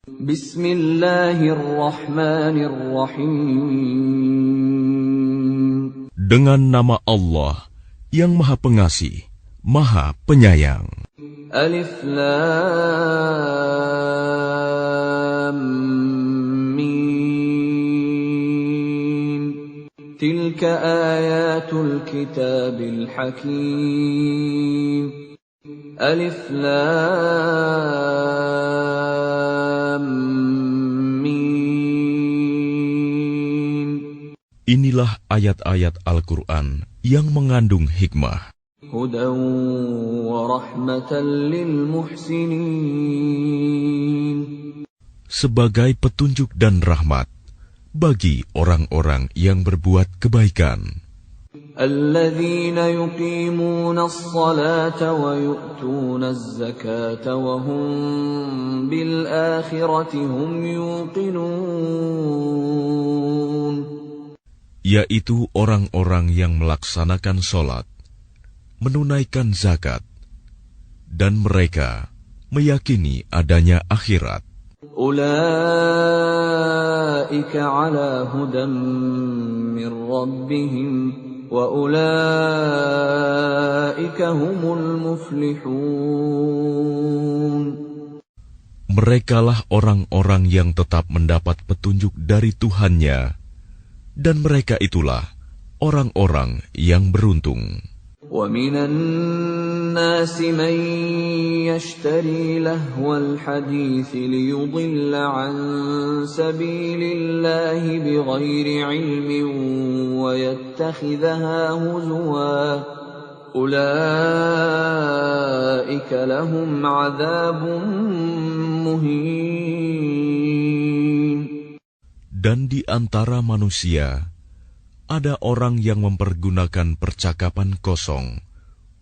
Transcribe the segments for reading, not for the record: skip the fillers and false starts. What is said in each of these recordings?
Bismillahirrahmanirrahim. Dengan nama Allah yang Maha Pengasih, Maha Penyayang. Alif Lam Mim. Tilka ayatul kitabil hakim. Alif Lam Mim. Inilah ayat-ayat Al-Quran yang mengandung hikmah. Hudan wa rahmatan lil muhsinin. Sebagai petunjuk dan rahmat bagi orang-orang yang berbuat kebaikan. Alladzina yuqimuna as-salata wa yu'tuna az-zakata wa hum bil akhirati hum yuqinun. Yaitu orang-orang yang melaksanakan sholat, menunaikan zakat, dan mereka meyakini adanya akhirat. Ulaika ala hudan min rabbihim wa ulaika humul muflihun. Merekalah orang-orang yang tetap mendapat petunjuk dari Tuhannya, dan mereka itulah orang-orang yang beruntung. وَمِنَ النَّاسِ مَن يَشْتَرِي لَهْوَ الْحَدِيثِ لِيُضِلَّ عَن سَبِيلِ اللَّهِ بِغَيْرِ عِلْمٍ وَيَتَّخِذَهَا هُزُوًا أُولَئِكَ لَهُمْ عَذَابٌ مُهِينٌ. Dan di antara manusia ada orang yang mempergunakan percakapan kosong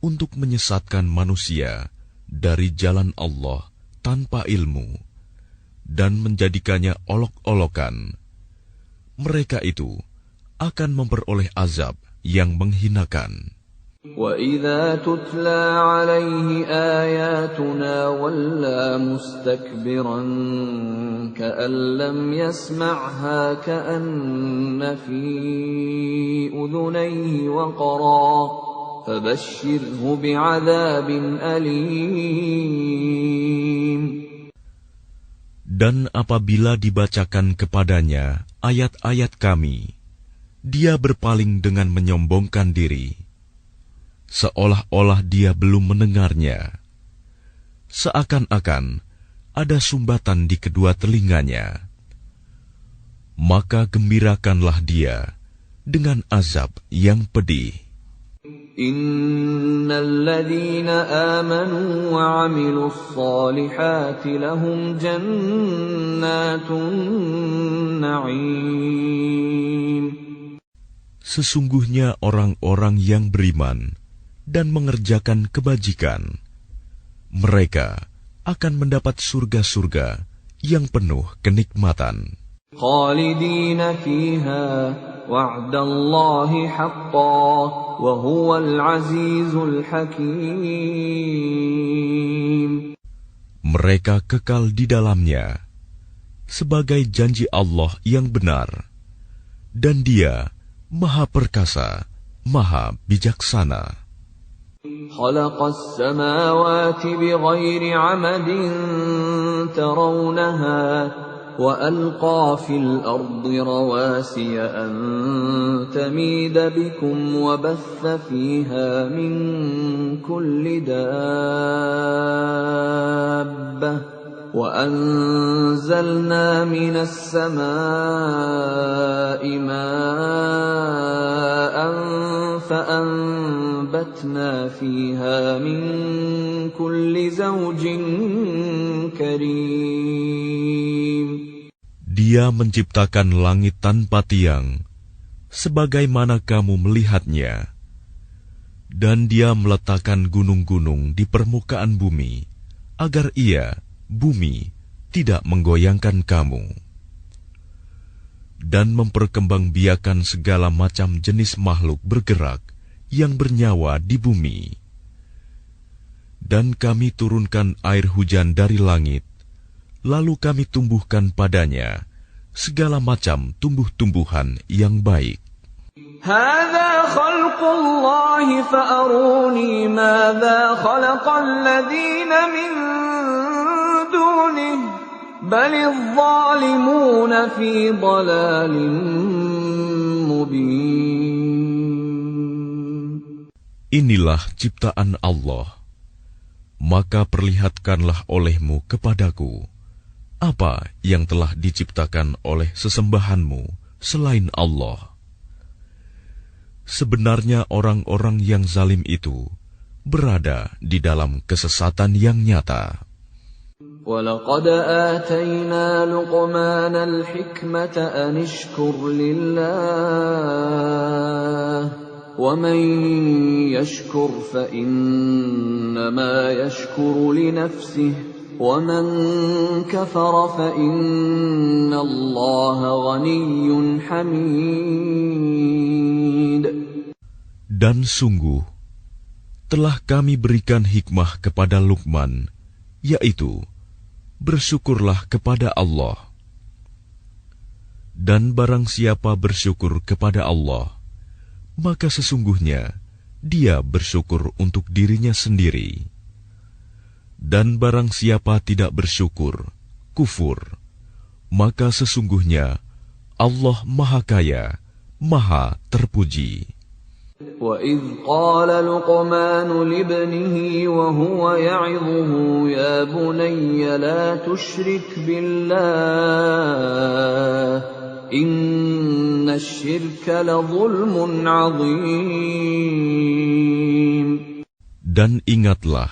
untuk menyesatkan manusia dari jalan Allah tanpa ilmu dan menjadikannya olok-olokan. Mereka itu akan memperoleh azab yang menghinakan. وَإِذَا تُتْلَى عَلَيْهِ آيَاتُنَا وَلَّى مُسْتَكْبِرًا كَأَن لَّمْ يَسْمَعْهَا كَأَنَّ فِي أُذُنَيْهِ وَقْرًا فَبَشِّرْهُ بِعَذَابٍ أَلِيمٍ. Dan apabila dibacakan kepadanya ayat-ayat kami, dia berpaling dengan menyombongkan diri, seolah-olah dia belum mendengarnya. Seakan-akan ada sumbatan di kedua telinganya. Maka gembirakanlah dia dengan azab yang pedih. Innal ladzina amanu wa 'amilus shalihati lahum jannatun na'im. Sesungguhnya orang-orang yang beriman dan mengerjakan kebajikan, mereka akan mendapat surga-surga yang penuh kenikmatan. Khalidina fiha wa'dallahi haqqan wa huwal azizul hakim. Mereka kekal di dalamnya sebagai janji Allah yang benar, dan Dia Maha Perkasa, Maha Bijaksana. خلق السماوات بغير عمد ترونها وألقى في الأرض رواسي أن تميد بكم وبث فيها من كل دابة وأنزلنا من السماء ماء فأنبتنا فيها من كل زوج كريم. Dia menciptakan langit tanpa tiang, sebagaimana kamu melihatnya, dan Dia meletakkan gunung-gunung di permukaan bumi, agar bumi tidak menggoyangkan kamu, dan memperkembangbiakan segala macam jenis makhluk bergerak yang bernyawa di bumi. Dan kami turunkan air hujan dari langit, lalu kami tumbuhkan padanya segala macam tumbuh-tumbuhan yang baik. هذا خلق الله فأروني ماذا خلق الذين من دونه بل الظالمون في ضلال مبين. Inilah ciptaan Allah, maka perlihatkanlah olehmu kepadaku apa yang telah diciptakan oleh sesembahanmu selain Allah. Sebenarnya orang-orang yang zalim itu berada di dalam kesesatan yang nyata. وَلَقَدْ آتَيْنَا لُقْمَانَ الْحِكْمَةَ أَنِ اشْكُرْ لِلَّهِ وَمَنْ يَشْكُرْ فَإِنَّمَا يَشْكُرُ لِنَفْسِهِ وَمَنْ كَفَرَ فَإِنَّ اللَّهَ غَنِيٌّ حَمِيدٌ. Dan sungguh, telah kami berikan hikmah kepada Luqman, yaitu, bersyukurlah kepada Allah. Dan barang siapa bersyukur kepada Allah, maka sesungguhnya dia bersyukur untuk dirinya sendiri. Dan barang siapa tidak bersyukur, kufur, maka sesungguhnya Allah Maha Kaya, Maha Terpuji. وَإِذْ قَالَ لُقْمَانُ لِابْنِهِ وَهُوَ يَعِظُهُ يَا بُنَيَّ لَا تُشْرِكْ بِاللَّهِ إِنَّ الشِّرْكَ لَظُلْمٌ عَظِيمٌ. Dan ingatlah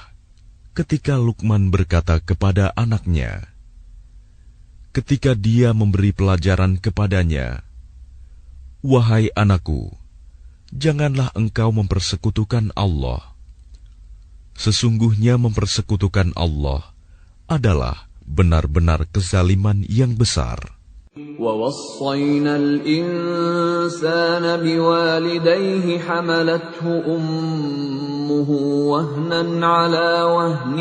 ketika Luqman berkata kepada anaknya, ketika dia memberi pelajaran kepadanya, "Wahai anakku, janganlah engkau mempersekutukan Allah. Sesungguhnya mempersekutukan Allah adalah benar-benar kezaliman yang besar." وَوَصَّيْنَا الْإِنسَانَ بِوَالِدَيْهِ حَمَلَتْهُ أُمُّهُ وَهْنًا عَلَى وَهْنٍ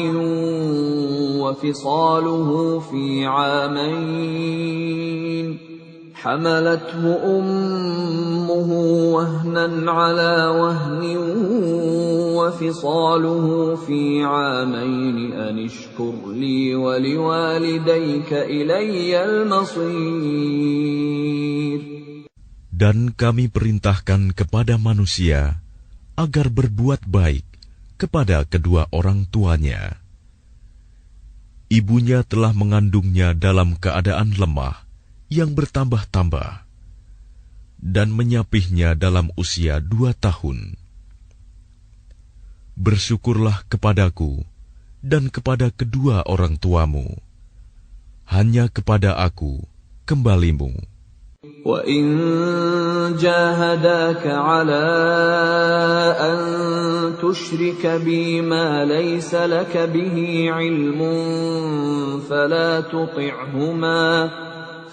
وَفِصَالُهُ فِي عَامَيْنِ أَنِ اشْكُرْ لِي وَلِوَالِدَيْكَ إِلَيَّ الْمَصِيرُ. Dan kami perintahkan kepada manusia agar berbuat baik kepada kedua orang tuanya. Ibunya telah mengandungnya dalam keadaan lemah yang bertambah-tambah dan menyapihnya dalam usia 2 tahun. Bersyukurlah kepadaku dan kepada kedua orang tuamu. Hanya kepada aku kembalimu. وَإِنْ جَاهَدَاكَ عَلَىٰ أَنْ تُشْرِكَ بِي مَا لَيْسَ لَكَ بِهِ عِلْمٌ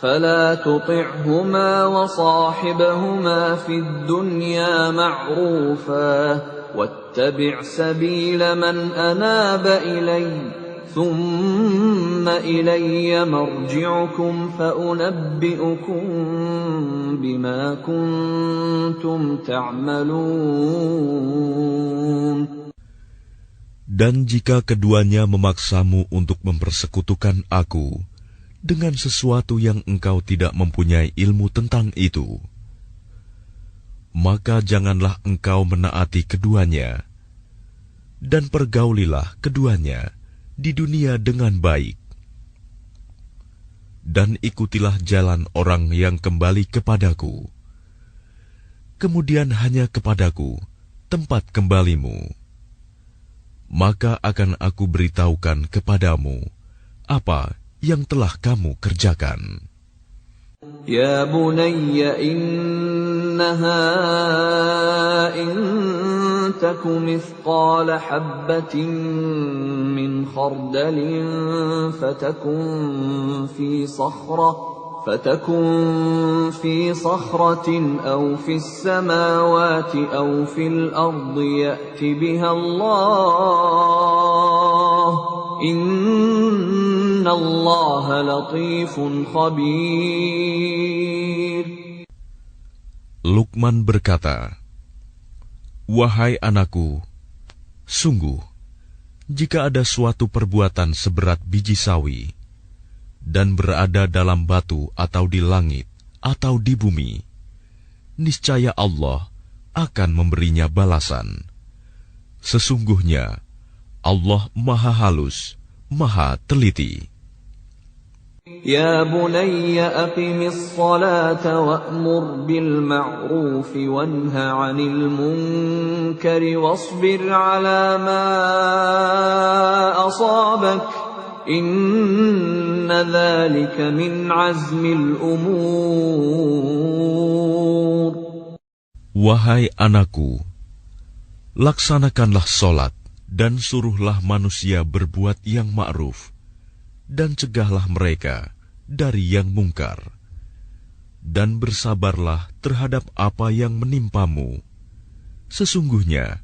فَلَا تُطِعْهُمَا وَصَاحِبْهُمَا فِي الدُّنْيَا مَعْرُوفًا وَاتَّبِعْ سَبِيلَ مَنْ أَنَابَ إِلَيَّ ثُمَّ إِلَيَّ مَرْجِعُكُمْ فَأُنَبِّئُكُم بِمَا كُنتُمْ تَعْمَلُونَ. Dan jika keduanya memaksamu untuk mempersekutukan aku dengan sesuatu yang engkau tidak mempunyai ilmu tentang itu, maka janganlah engkau menaati keduanya, dan pergaulilah keduanya di dunia dengan baik. Dan ikutilah jalan orang yang kembali kepadaku. Kemudian hanya kepadaku tempat kembalimu. Maka akan aku beritahukan kepadamu apa yang telah kamu kerjakan. يا بني إنها إن تك مثقال حبة من خردل فتكن في صخرة أو في السماوات أو في الأرض يأت بها الله إن Innallaha latifun khabir. Luqman berkata, "Wahai anakku, sungguh, jika ada suatu perbuatan seberat biji sawi, dan berada dalam batu atau di langit atau di bumi, niscaya Allah akan memberinya balasan. Sesungguhnya Allah Maha Halus, Maha Teliti." Ya bunayya aqimis salata wa'mur bil ma'ruf wanha 'anil munkari wasbir 'ala ma asabak inna dzalika min 'azmil umur. Wahai anakku, laksanakanlah solat dan suruhlah manusia berbuat yang ma'ruf, dan cegahlah mereka dari yang mungkar, dan bersabarlah terhadap apa yang menimpamu. Sesungguhnya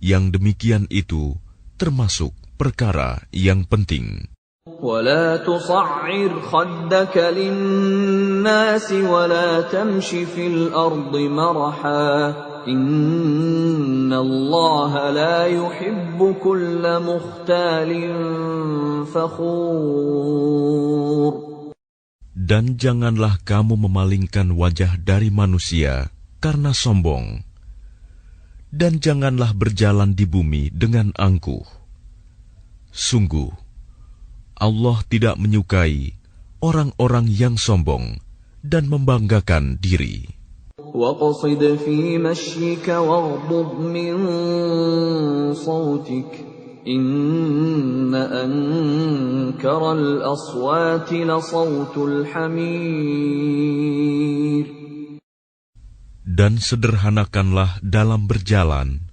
yang demikian itu termasuk perkara yang penting. ولا تصعر خدك للناس ولا تمش في الأرض مرحا إن الله لا يحب كل مختال فخور. Dan janganlah kamu memalingkan wajah dari manusia karena sombong, dan janganlah berjalan di bumi dengan angkuh. Sungguh Allah tidak menyukai orang-orang yang sombong dan membanggakan diri. وَاقْصِدْ فِي مَشْيِكَ وَاغْضُضْ مِنْ صَوْتِكَ إِنَّ أَنْكَرَ الْأَصْوَاتِ لَصَوْتُ الْحَمِيرِ. Dan sederhanakanlah dalam berjalan,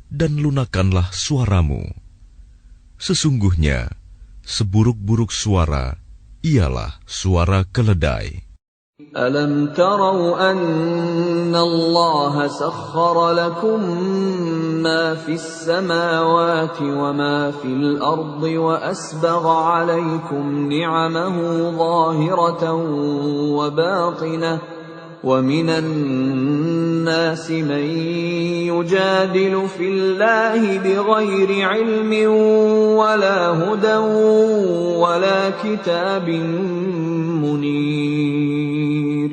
dan lunakanlah suaramu. Sesungguhnya seburuk-buruk suara ialah suara keledai. Alam tarau anna Allah sakhkhara lakum ma fis samawati wa ma fil ardi wa asbagha alaykum ni'amahu zahiratan wa batinah wa minan nasi man yujadilu fillahi bighairi ilmin wala hudan wala kitabin munir.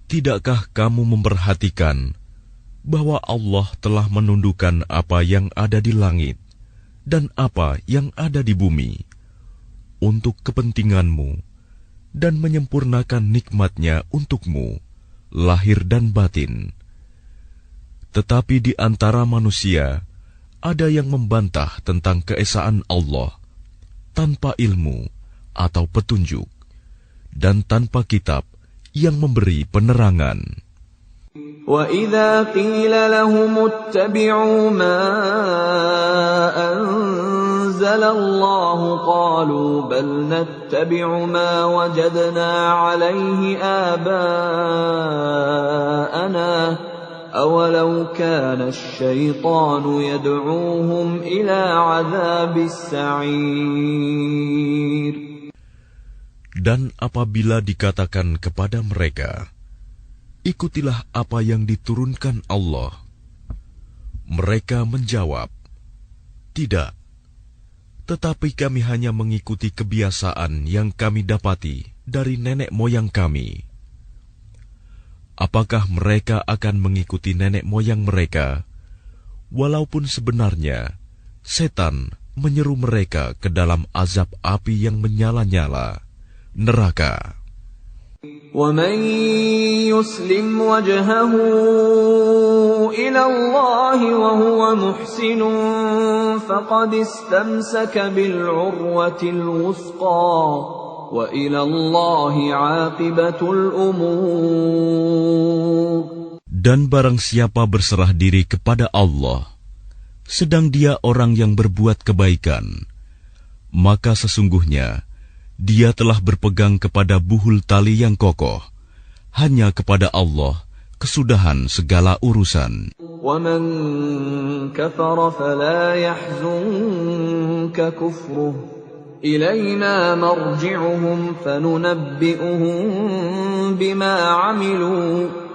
Tidakkah kamu memperhatikan bahwa Allah telah menundukkan apa yang ada di langit dan apa yang ada di bumi untuk kepentinganmu dan menyempurnakan nikmat-Nya untukmu, lahir dan batin. Tetapi di antara manusia ada yang membantah tentang keesaan Allah tanpa ilmu atau petunjuk dan tanpa kitab yang memberi penerangan. وَإِذَا قِيلَ لَهُمُ اتَّبِعُوا مَا أَنزَلَ اللَّهُ قَالُوا بَلْ نَتَّبِعُ مَا وَجَدْنَا عَلَيْهِ آبَاءَنَا أَوَلَوْ كَانَ الشَّيْطَانُ يَدْعُوهُمْ إِلَى عَذَابِ السَّعِيرِ. Dan apabila dikatakan kepada mereka, ikutilah apa yang diturunkan Allah, mereka menjawab, tidak, tetapi kami hanya mengikuti kebiasaan yang kami dapati dari nenek moyang kami. Apakah mereka akan mengikuti nenek moyang mereka, walaupun sebenarnya setan menyeru mereka ke dalam azab api yang menyala-nyala, neraka. وَمَنْ يُسْلِمْ وَجْهَهُ إِلَى اللَّهِ وَهُوَ مُحْسِنٌ فَقَدِ اسْتَمْسَكَ بِالْعُرْوَةِ الْوُثْقَى وَإِلَى اللَّهِ عَاقِبَةُ الْأُمُورِ. Dan barang siapa berserah diri kepada Allah, sedang dia orang yang berbuat kebaikan, maka sesungguhnya dia telah berpegang kepada buhul tali yang kokoh. Hanya kepada Allah kesudahan segala urusan. وَمَنْ كَفَرَ فَلَا يَحْزُنْكَ كُفْرُهُ إِلَيْنَا مَرْجِعُهُمْ فَنُنَبِّئُهُم بِمَا عَمِلُوا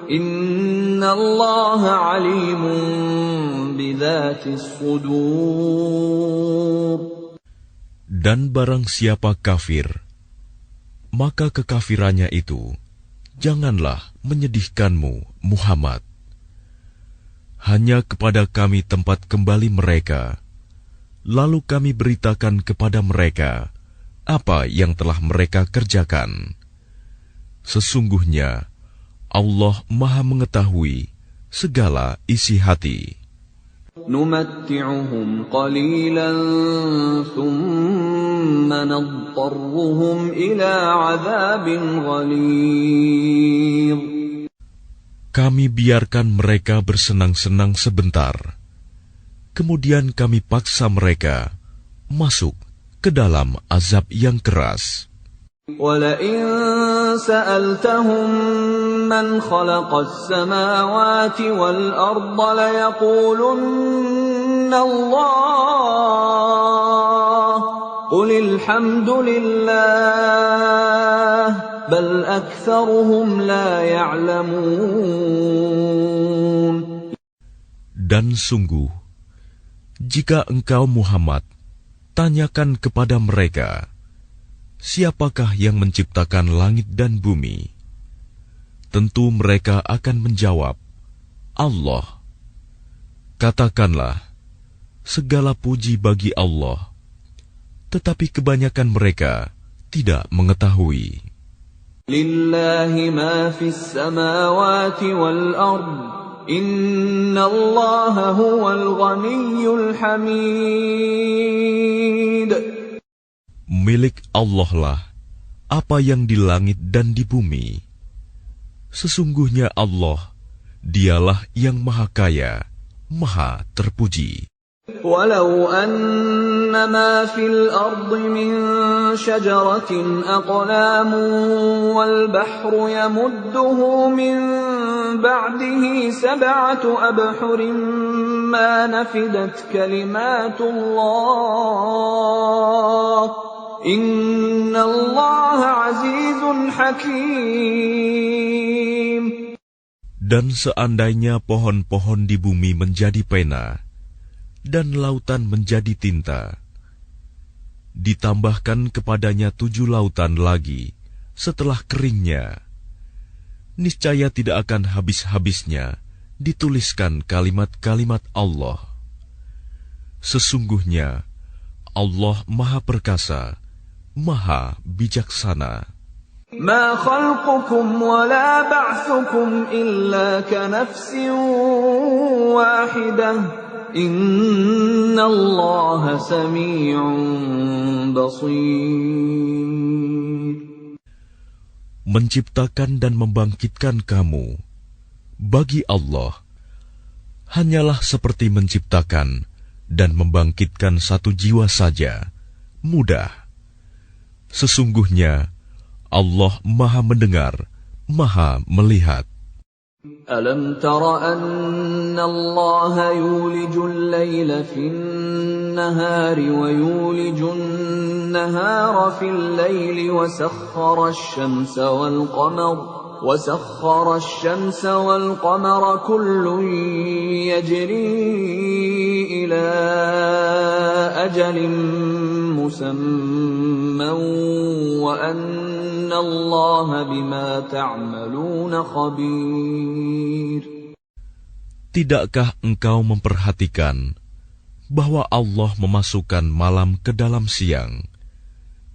إِنَّ اللَّهَ عَلِيمٌ بِذَاتِ الصُّدُورِ. Dan barang siapa kafir, maka kekafirannya itu janganlah menyedihkanmu, Muhammad. Hanya kepada kami tempat kembali mereka, lalu kami beritakan kepada mereka apa yang telah mereka kerjakan. Sesungguhnya Allah Maha mengetahui segala isi hati. نُمَتِّعُهُمْ قَلِيلًا ثُمَّ نَضْطَرُّهُمْ إِلَى عَذَابٍ غَلِيظٍ. Kami biarkan mereka bersenang-senang sebentar, kemudian kami paksa mereka masuk ke dalam azab yang keras. وَلَئِن سَأَلْتَهُم مَّنْ خَلَقَ السَّمَاوَاتِ وَالْأَرْضَ لَيَقُولُنَّ اللَّهُ قُلِ الْحَمْدُ لِلَّهِ بَلْ أَكْثَرُهُمْ لَا يَعْلَمُونَ. Dan sungguh, jika engkau Muhammad tanyakan kepada mereka, siapakah yang menciptakan langit dan bumi? Tentu mereka akan menjawab, Allah. Katakanlah, segala puji bagi Allah, tetapi kebanyakan mereka tidak mengetahui. Lillahi ma fis samawati wal ard, innallaha huwal ghaniyyul hamid. Milik Allah lah apa yang di langit dan di bumi. Sesungguhnya Allah, dialah yang maha kaya, maha terpuji. Walau anna ma fil ardi min syajaratin aqlamun wal bahru yamudduhu min ba'dihi sab'atu abhurin ma nafidat kalimatullah. Inna Allah azizun hakim. Dan seandainya pohon-pohon di bumi menjadi pena dan lautan menjadi tinta, ditambahkan kepadanya 7 lautan lagi setelah keringnya, niscaya tidak akan habis-habisnya dituliskan kalimat-kalimat Allah. Sesungguhnya Allah Maha Perkasa, Maha Bijaksana. Ma khalqukum wa la ba'thukum illa ka nafsin wahidah. Inna Allah sami'un basir. Menciptakan dan membangkitkan kamu bagi Allah hanyalah seperti menciptakan dan membangkitkan satu jiwa saja, mudah. Sesungguhnya Allah Maha mendengar, Maha melihat. Alam tara anna Allah yulijul layla fin nahari wa yulijun nahara fil layli wa sakhkhara asy-syamsa wal qamara وسخر الشمس والقمر كل يجري إلى أجل مسمى وأن الله بما تعملون خبير. Tidakkah engkau memperhatikan bahwa Allah memasukkan malam ke dalam siang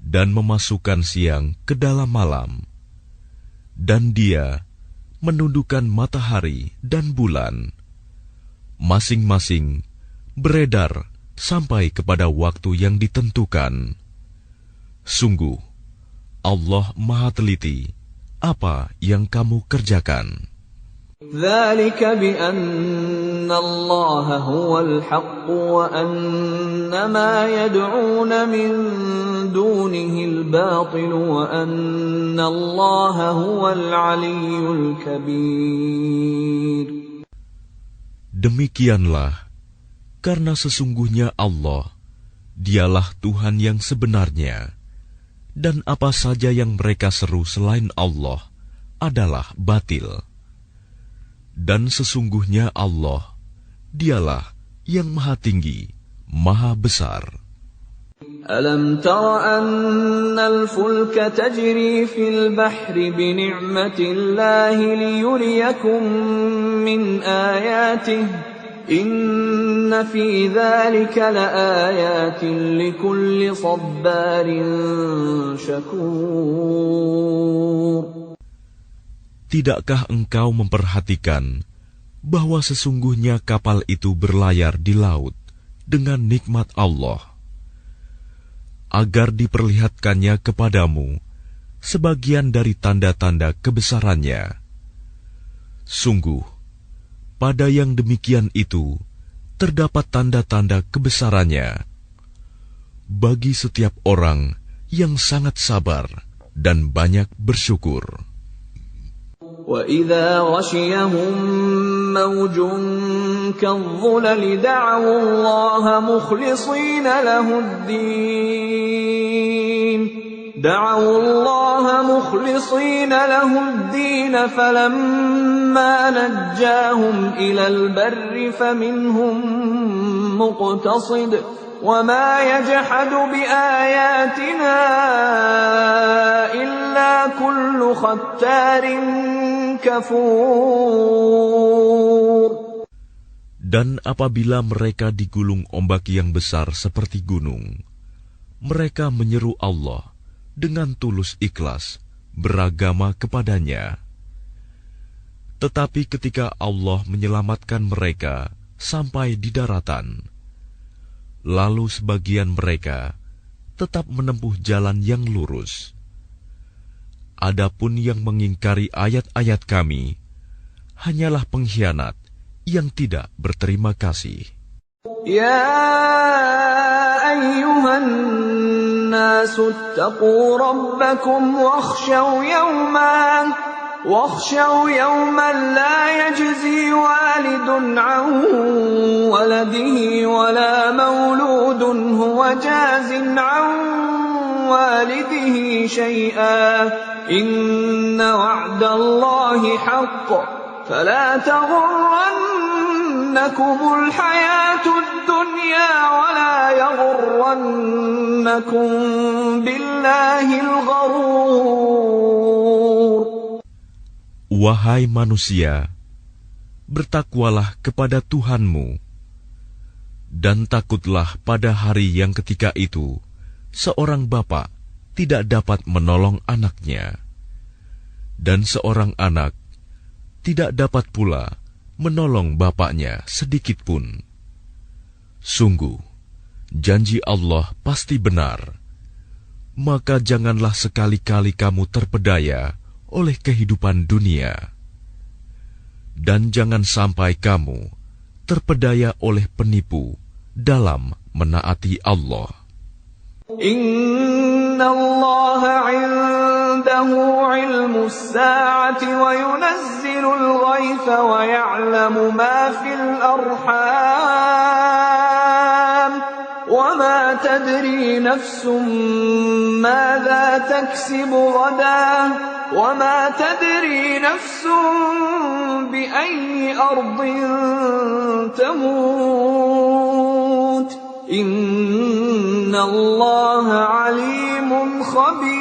dan memasukkan siang ke dalam malam, dan Dia menundukkan matahari dan bulan, masing-masing beredar sampai kepada waktu yang ditentukan. Sungguh, Allah Maha teliti apa yang kamu kerjakan. ذَلِكَ بِأَنَّ اللَّهَ هُوَ الْحَقُّ وَأَنَّ مَا يَدْعُونَ مِن دُونِهِ الْبَاطِلُ وَأَنَّ اللَّهَ هُوَ الْعَلِيُّ الْكَبِيرُ. Demikianlah, karena sesungguhnya Allah Dialah Tuhan yang sebenarnya, dan apa saja yang mereka seru selain Allah adalah batil. Dan sesungguhnya Allah, Dialah yang Maha Tinggi, Maha Besar. Alam tara anna al-fulka tajri fil bahri bini'matillahi liyuriyakum min ayatihi inna fi dzalika laayatin likulli sabbarin syakur. Tidakkah engkau memperhatikan bahwa sesungguhnya kapal itu berlayar di laut dengan nikmat Allah, agar diperlihatkannya kepadamu sebagian dari tanda-tanda kebesarannya? Sungguh, pada yang demikian itu terdapat tanda-tanda kebesarannya bagi setiap orang yang sangat sabar dan banyak bersyukur. وَإِذَا غَشِيَهُم مَّوْجٌ كَالظُّلَلِ دَعَوُا اللَّهَ مُخْلِصِينَ لَهُ الدِّينَ فَلَمَّا نَجَّاهُمْ إِلَى الْبَرِّ فَمِنْهُم مُّقْتَصِدٌ وَمَا يَجْحَدُ بِآيَاتِنَا إِلَّا كُلُّ خَتَّارٍ كَفُورٍ. Dan apabila mereka digulung ombak yang besar seperti gunung, mereka menyeru Allah dengan tulus ikhlas beragama kepadanya. Tetapi ketika Allah menyelamatkan mereka sampai di daratan, lalu sebagian mereka tetap menempuh jalan yang lurus. Adapun yang mengingkari ayat-ayat Kami hanyalah pengkhianat yang tidak berterima kasih. Ya ayyuhan nasu ittaqu rabbakum واخشوا يوما لا يجزي والد عن ولده ولا مولود هو جاز عن والده شيئا إن وعد الله حق فلا تغرنكم الحياة الدنيا ولا يغرنكم بالله الغرور. Wahai manusia, bertakwalah kepada Tuhanmu, dan takutlah pada hari yang ketika itu seorang bapa tidak dapat menolong anaknya, dan seorang anak tidak dapat pula menolong bapaknya sedikitpun. Sungguh, janji Allah pasti benar, maka janganlah sekali-kali kamu terpedaya oleh kehidupan dunia, dan jangan sampai kamu terpedaya oleh penipu dalam menaati Allah. Inna Allah 'indahu 'ilmus sa'ati wa yunazzilul ghaitha wa ya'lamu ma fil arham wa ma tadri nafsun madza taksibu ghadan وَمَا تَدْرِي نَفْسٌ بِأَيِّ أَرْضٍ تَمُوتُ إِنَّ اللَّهَ عَلِيمٌ خَبِيرٌ.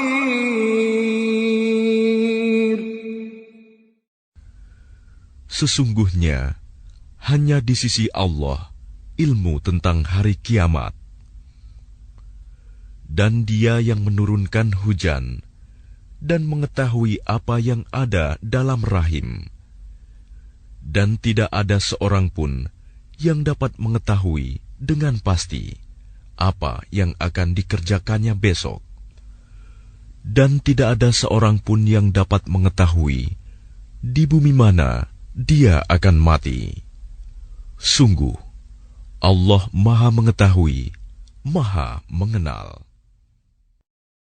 Sesungguhnya hanya di sisi Allah ilmu tentang hari kiamat, dan Dia yang menurunkan hujan dan mengetahui apa yang ada dalam rahim. Dan tidak ada seorang pun yang dapat mengetahui dengan pasti apa yang akan dikerjakannya besok. Dan tidak ada seorang pun yang dapat mengetahui di bumi mana dia akan mati. Sungguh, Allah Maha Mengetahui, Maha Mengenal.